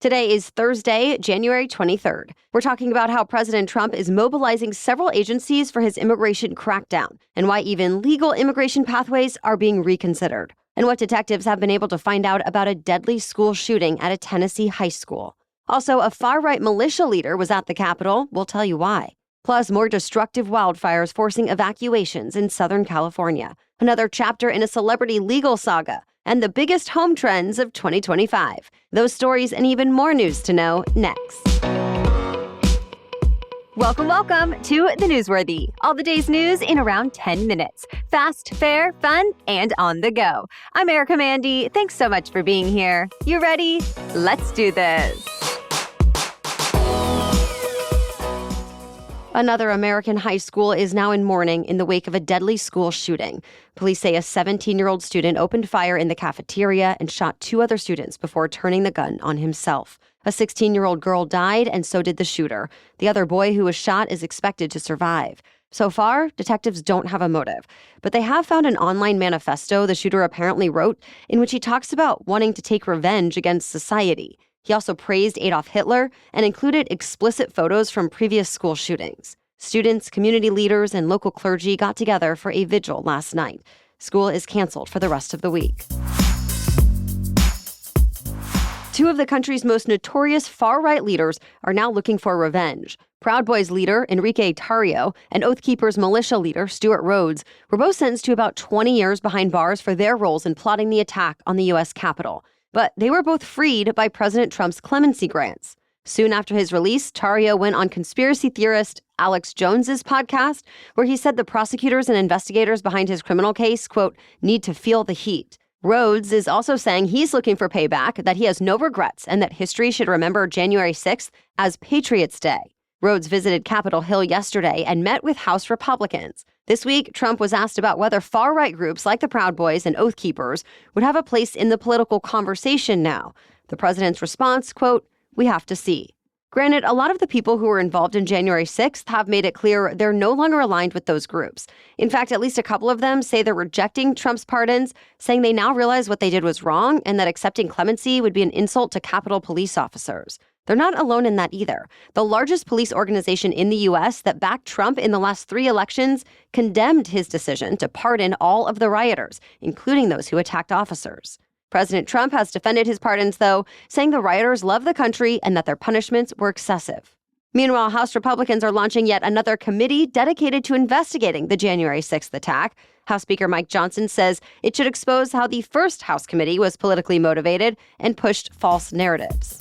Today is Thursday, January 23rd. We're talking about how President Trump is mobilizing several agencies for his immigration crackdown and why even legal immigration pathways are being reconsidered, and what detectives have been able to find out about a deadly school shooting at a Tennessee high school. Also, a far-right militia leader was at the Capitol. We'll tell you why. Plus, more destructive wildfires forcing evacuations in Southern California. Another chapter in a celebrity legal saga. And the biggest home trends of 2025. Those stories and even more news to know next. Welcome to The Newsworthy. All the day's news in around 10 minutes. Fast, fair, fun, and on the go. I'm Erica Mandy. Thanks so much for being here. You ready? Let's do this. Another American high school is now in mourning in the wake of a deadly school shooting. Police say a 17-year-old student opened fire in the cafeteria and shot two other students before turning the gun on himself. A 16-year-old girl died, and so did the shooter. The other boy who was shot is expected to survive. So far, detectives don't have a motive, but they have found an online manifesto the shooter apparently wrote in which he talks about wanting to take revenge against society. He also praised Adolf Hitler and included explicit photos from previous school shootings. Students, community leaders, and local clergy got together for a vigil last night. School is canceled for the rest of the week. Two of the country's most notorious far-right leaders are now looking for revenge. Proud Boys leader Enrique Tarrio and Oath Keepers militia leader Stewart Rhodes were both sentenced to about 20 years behind bars for their roles in plotting the attack on the U.S. Capitol. But they were both freed by President Trump's clemency grants. Soon after his release, Tarrio went on conspiracy theorist Alex Jones's podcast, where he said the prosecutors and investigators behind his criminal case, quote, need to feel the heat. Rhodes is also saying he's looking for payback, that he has no regrets, and that history should remember January 6th as Patriots' Day. Rhodes visited Capitol Hill yesterday and met with House Republicans. This week, Trump was asked about whether far-right groups like the Proud Boys and Oath Keepers would have a place in the political conversation now. The president's response, quote, we have to see. Granted, a lot of the people who were involved in January 6th have made it clear they're no longer aligned with those groups. In fact, at least a couple of them say they're rejecting Trump's pardons, saying they now realize what they did was wrong and that accepting clemency would be an insult to Capitol police officers. They're not alone in that either. The largest police organization in the U.S. that backed Trump in the last 3 elections condemned his decision to pardon all of the rioters, including those who attacked officers. President Trump has defended his pardons, though, saying the rioters love the country and that their punishments were excessive. Meanwhile, House Republicans are launching yet another committee dedicated to investigating the January 6th attack. House Speaker Mike Johnson says it should expose how the first House committee was politically motivated and pushed false narratives.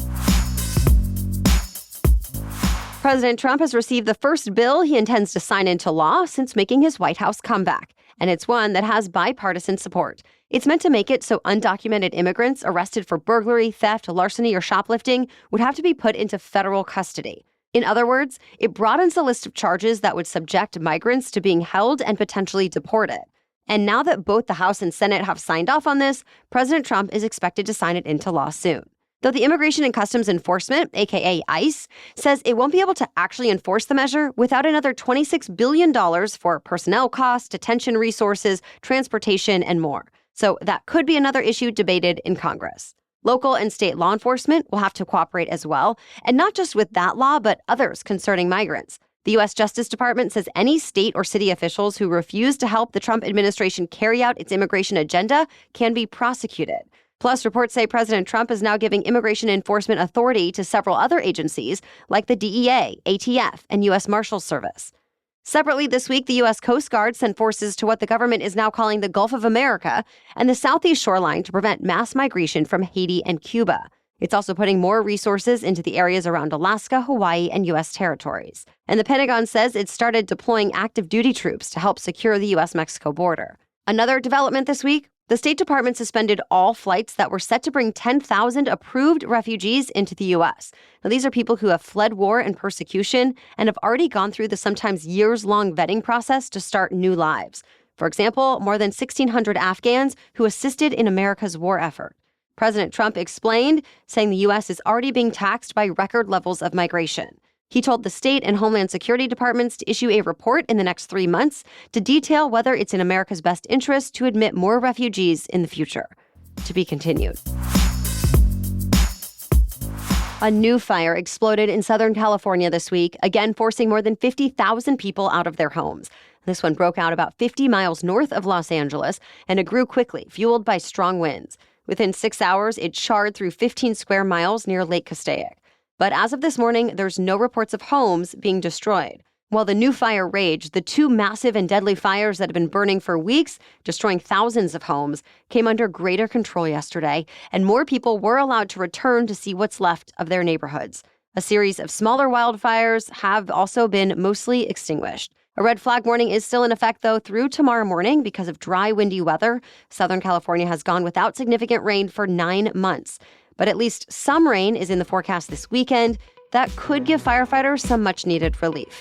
President Trump has received the first bill he intends to sign into law since making his White House comeback, and it's one that has bipartisan support. It's meant to make it so undocumented immigrants arrested for burglary, theft, larceny, or shoplifting would have to be put into federal custody. In other words, it broadens the list of charges that would subject migrants to being held and potentially deported. And now that both the House and Senate have signed off on this, President Trump is expected to sign it into law soon. Though the Immigration and Customs Enforcement, aka ICE, says it won't be able to actually enforce the measure without another $26 billion for personnel costs, detention resources, transportation, and more. So that could be another issue debated in Congress. Local and state law enforcement will have to cooperate as well, and not just with that law, but others concerning migrants. The U.S. Justice Department says any state or city officials who refuse to help the Trump administration carry out its immigration agenda can be prosecuted. Plus, reports say President Trump is now giving immigration enforcement authority to several other agencies like the DEA, ATF, and U.S. Marshals Service. Separately this week, the U.S. Coast Guard sent forces to what the government is now calling the Gulf of America and the southeast shoreline to prevent mass migration from Haiti and Cuba. It's also putting more resources into the areas around Alaska, Hawaii, and U.S. territories. And the Pentagon says it started deploying active duty troops to help secure the U.S.-Mexico border. Another development this week, the State Department suspended all flights that were set to bring 10,000 approved refugees into the U.S. Now, these are people who have fled war and persecution and have already gone through the sometimes years-long vetting process to start new lives. For example, more than 1,600 Afghans who assisted in America's war effort. President Trump explained, saying the U.S. is already being taxed by record levels of migration. He told the state and Homeland Security departments to issue a report in the next 3 months to detail whether it's in America's best interest to admit more refugees in the future. To be continued. A new fire exploded in Southern California this week, again forcing more than 50,000 people out of their homes. This one broke out about 50 miles north of Los Angeles, and it grew quickly, fueled by strong winds. Within 6 hours, it charred through 15 square miles near Lake Castaic. But as of this morning, there's no reports of homes being destroyed. While the new fire raged, the two massive and deadly fires that have been burning for weeks, destroying thousands of homes, came under greater control yesterday, and more people were allowed to return to see what's left of their neighborhoods. A series of smaller wildfires have also been mostly extinguished. A red flag warning is still in effect, though, through tomorrow morning because of dry, windy weather. Southern California has gone without significant rain for 9 months. But at least some rain is in the forecast this weekend. That could give firefighters some much-needed relief.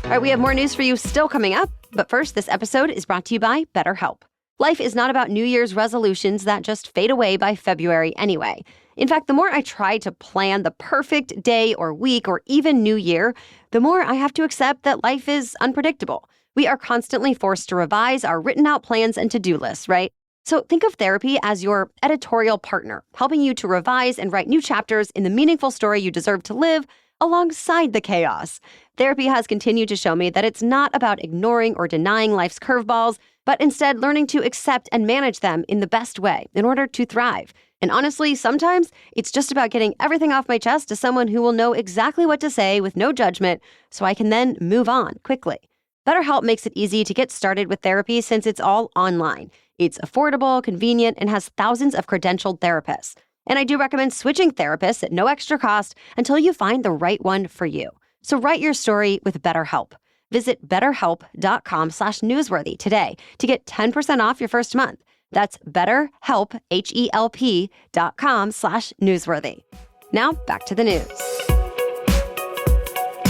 All right, we have more news for you still coming up. But first, this episode is brought to you by BetterHelp. Life is not about New Year's resolutions that just fade away by February anyway. In fact, the more I try to plan the perfect day or week or even new year, the more I have to accept that life is unpredictable. We are constantly forced to revise our written-out plans and to-do lists, right? So think of therapy as your editorial partner, helping you to revise and write new chapters in the meaningful story you deserve to live alongside the chaos. Therapy has continued to show me that it's not about ignoring or denying life's curveballs, but instead learning to accept and manage them in the best way in order to thrive. And honestly, sometimes it's just about getting everything off my chest to someone who will know exactly what to say with no judgment, so I can then move on quickly. BetterHelp makes it easy to get started with therapy since it's all online. It's affordable, convenient, and has thousands of credentialed therapists. And I do recommend switching therapists at no extra cost until you find the right one for you. So write your story with BetterHelp. Visit betterhelp.com/newsworthy today to get 10% off your first month. That's BetterHelp, HELP.com/newsworthy. Now back to the news.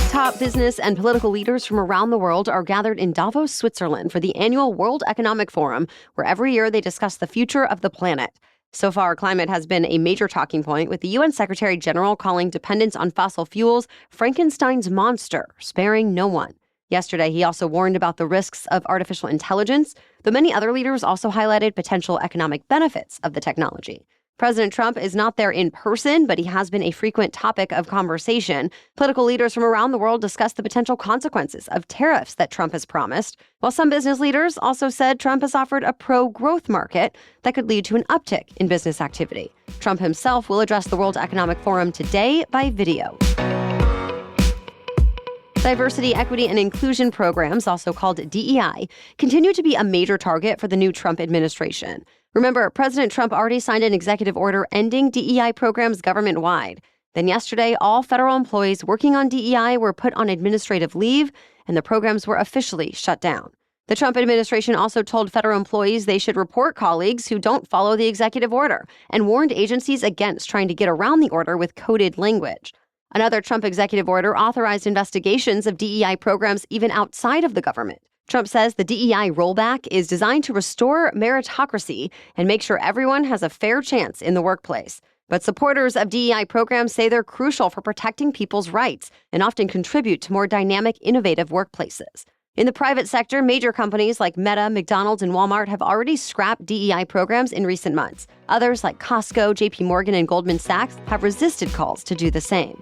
Top business and political leaders from around the world are gathered in Davos, Switzerland for the annual World Economic Forum, where every year they discuss the future of the planet. So far, climate has been a major talking point, with the UN Secretary General calling dependence on fossil fuels Frankenstein's monster, sparing no one. Yesterday, he also warned about the risks of artificial intelligence, though many other leaders also highlighted potential economic benefits of the technology. President Trump is not there in person, but he has been a frequent topic of conversation. Political leaders from around the world discussed the potential consequences of tariffs that Trump has promised, while some business leaders also said Trump has offered a pro-growth market that could lead to an uptick in business activity. Trump himself will address the World Economic Forum today by video. Diversity, equity, and inclusion programs, also called DEI, continue to be a major target for the new Trump administration. Remember, President Trump already signed an executive order ending DEI programs government-wide. Then yesterday, all federal employees working on DEI were put on administrative leave, and the programs were officially shut down. The Trump administration also told federal employees they should report colleagues who don't follow the executive order, and warned agencies against trying to get around the order with coded language. Another Trump executive order authorized investigations of DEI programs even outside of the government. Trump says the DEI rollback is designed to restore meritocracy and make sure everyone has a fair chance in the workplace. But supporters of DEI programs say they're crucial for protecting people's rights and often contribute to more dynamic, innovative workplaces. In the private sector, major companies like Meta, McDonald's, and Walmart have already scrapped DEI programs in recent months. Others like Costco, JP Morgan, and Goldman Sachs have resisted calls to do the same.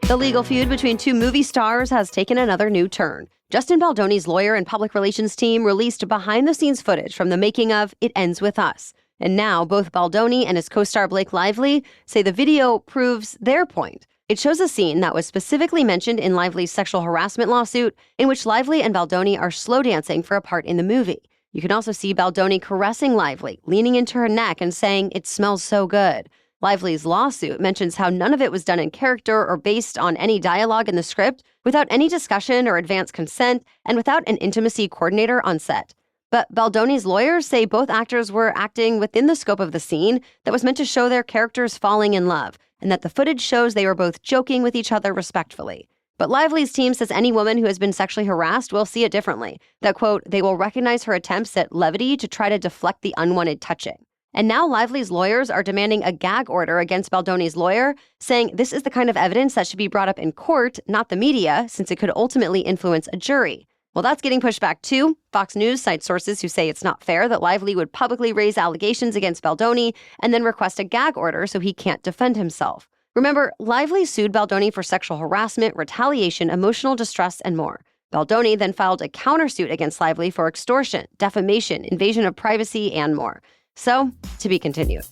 The legal feud between two movie stars has taken another new turn. Justin Baldoni's lawyer and public relations team released behind-the-scenes footage from the making of It Ends With Us. And now both Baldoni and his co-star Blake Lively say the video proves their point. It shows a scene that was specifically mentioned in Lively's sexual harassment lawsuit, in which Lively and Baldoni are slow dancing for a part in the movie. You can also see Baldoni caressing Lively, leaning into her neck and saying, "It smells so good." Lively's lawsuit mentions how none of it was done in character or based on any dialogue in the script, without any discussion or advance consent, and without an intimacy coordinator on set. But Baldoni's lawyers say both actors were acting within the scope of the scene that was meant to show their characters falling in love, and that the footage shows they were both joking with each other respectfully. But Lively's team says any woman who has been sexually harassed will see it differently. That, quote, they will recognize her attempts at levity to try to deflect the unwanted touching. And now Lively's lawyers are demanding a gag order against Baldoni's lawyer, saying this is the kind of evidence that should be brought up in court, not the media, since it could ultimately influence a jury. Well, that's getting pushed back too. Fox News cites sources who say it's not fair that Lively would publicly raise allegations against Baldoni and then request a gag order so he can't defend himself. Remember, Lively sued Baldoni for sexual harassment, retaliation, emotional distress, and more. Baldoni then filed a countersuit against Lively for extortion, defamation, invasion of privacy, and more. So, to be continued.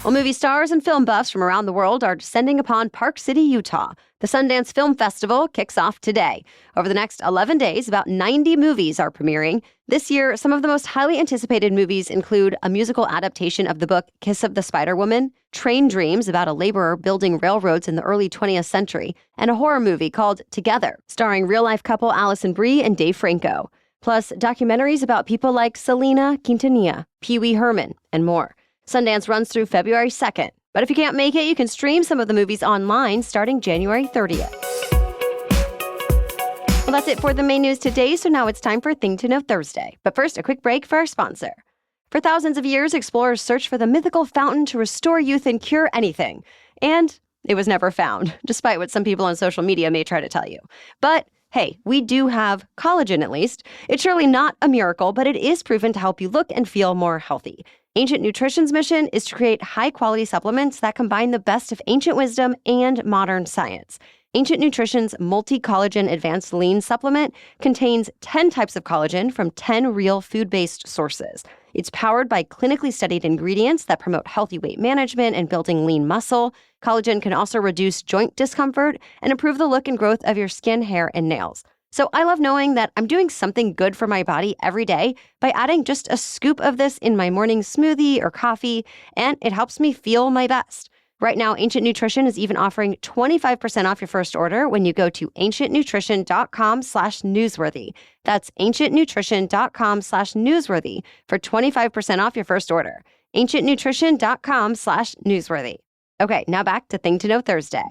Well, movie stars and film buffs from around the world are descending upon Park City, Utah. The Sundance Film Festival kicks off today. Over the next 11 days, about 90 movies are premiering. This year, some of the most highly anticipated movies include a musical adaptation of the book Kiss of the Spider Woman, Train Dreams about a laborer building railroads in the early 20th century, and a horror movie called Together, starring real-life couple Allison Brie and Dave Franco. Plus, documentaries about people like Selena Quintanilla, Pee Wee Herman, and more. Sundance runs through February 2nd, but if you can't make it, you can stream some of the movies online starting January 30th. Well, that's it for the main news today, so now it's time for Thing to Know Thursday. But first, a quick break for our sponsor. For thousands of years, explorers searched for the mythical fountain to restore youth and cure anything. And it was never found, despite what some people on social media may try to tell you. But hey, we do have collagen at least. It's surely not a miracle, but it is proven to help you look and feel more healthy. Ancient Nutrition's mission is to create high-quality supplements that combine the best of ancient wisdom and modern science. Ancient Nutrition's multi-collagen advanced lean supplement contains 10 types of collagen from 10 real food-based sources. It's powered by clinically studied ingredients that promote healthy weight management and building lean muscle. Collagen can also reduce joint discomfort and improve the look and growth of your skin, hair, and nails. So I love knowing that I'm doing something good for my body every day by adding just a scoop of this in my morning smoothie or coffee, and it helps me feel my best. Right now, Ancient Nutrition is even offering 25% off your first order when you go to ancientnutrition.com/newsworthy. That's ancientnutrition.com/newsworthy for 25% off your first order. ancientnutrition.com/newsworthy. Okay, now back to Thing to Know Thursday.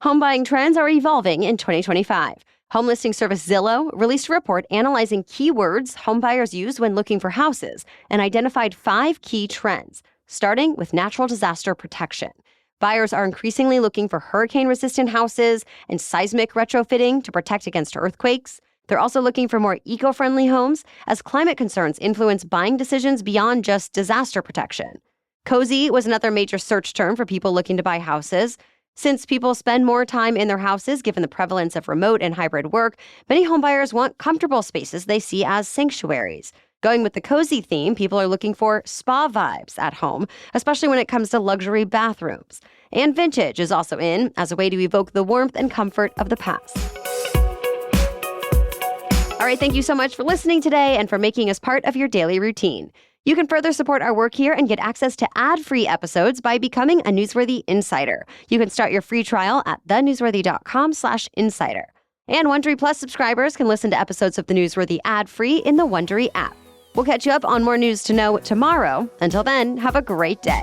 Home buying trends are evolving in 2025. Home listing service Zillow released a report analyzing keywords home buyers use when looking for houses and identified 5 key trends, starting with natural disaster protection. Buyers are increasingly looking for hurricane-resistant houses and seismic retrofitting to protect against earthquakes. They're also looking for more eco-friendly homes as climate concerns influence buying decisions beyond just disaster protection. Cozy was another major search term for people looking to buy houses. Since people spend more time in their houses given the prevalence of remote and hybrid work, many homebuyers want comfortable spaces they see as sanctuaries. Going with the cozy theme, people are looking for spa vibes at home, especially when it comes to luxury bathrooms. And vintage is also in as a way to evoke the warmth and comfort of the past. All right, thank you so much for listening today and for making us part of your daily routine. You can further support our work here and get access to ad-free episodes by becoming a Newsworthy Insider. You can start your free trial at thenewsworthy.com/insider. And Wondery Plus subscribers can listen to episodes of The Newsworthy ad-free in the Wondery app. We'll catch you up on more news to know tomorrow. Until then, have a great day.